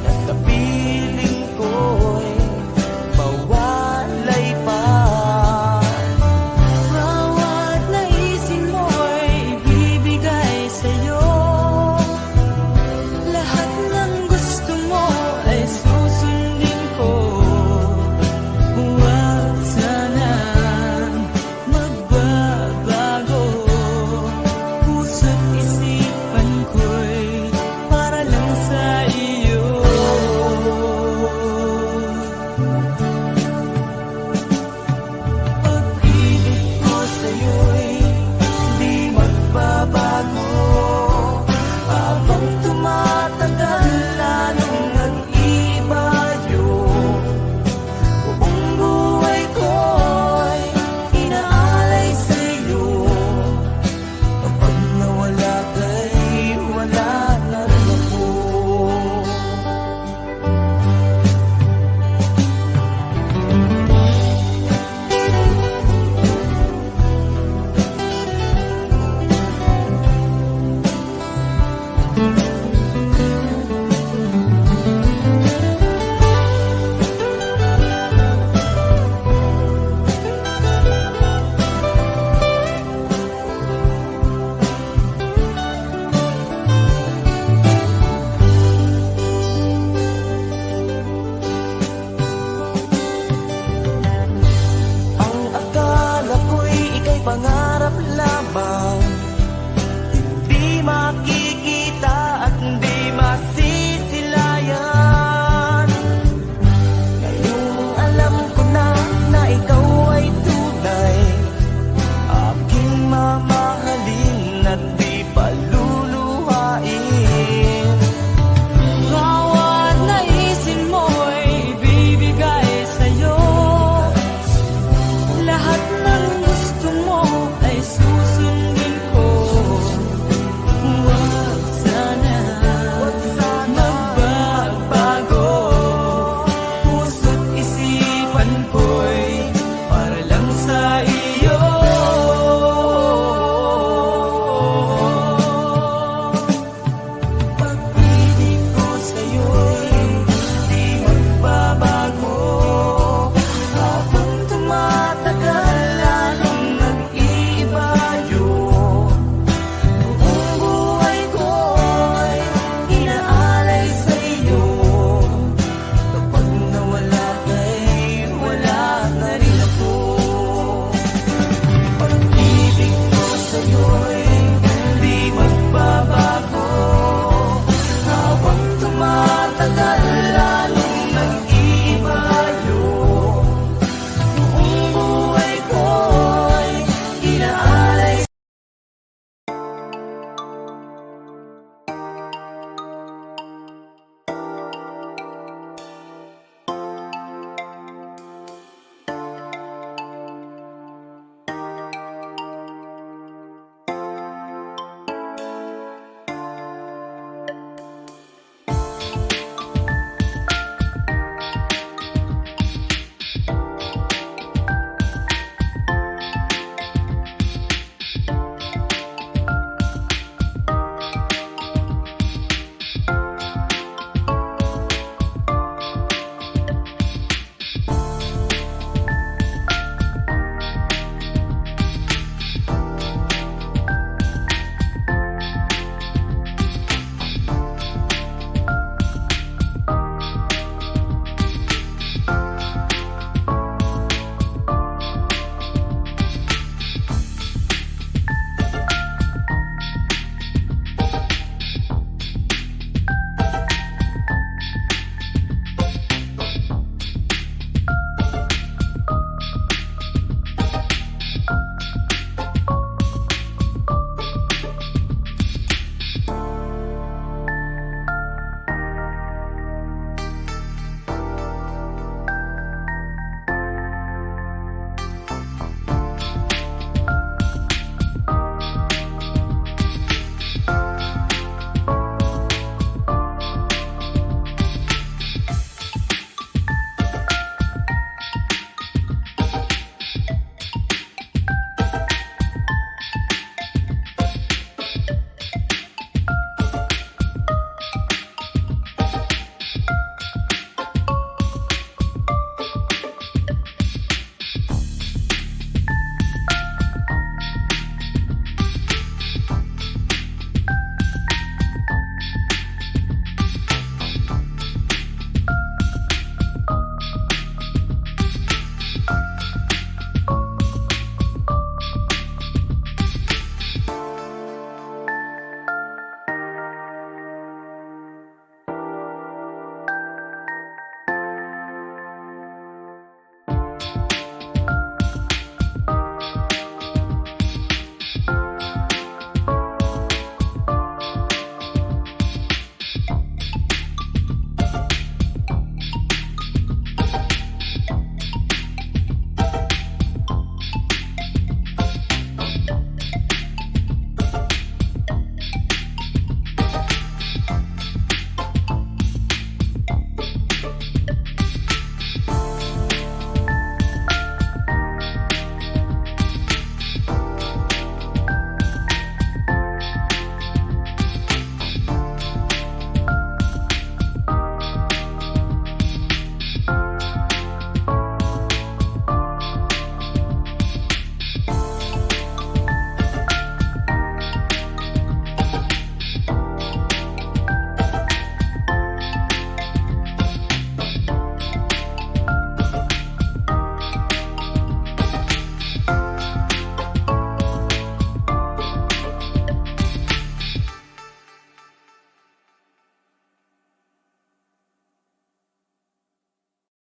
na sa piling ko'y mawalay pa. Bawat naisin mo'y ibibigay sa'yo. Lahat ng gusto mo ay susundin ko. Huwag sanang magbabago. Puso't isipan ko'y para lang sa iyo. Pag-ibig ko sa'yo'y di magbabago. Habang tumatagal, lalong nag-iba yun. Buong buhay ko'y inaalay sa'yo. Kapag nawala ka'y wala na rin ako. Ang akala ko'y ika'y pangarap lamang, hindi makikita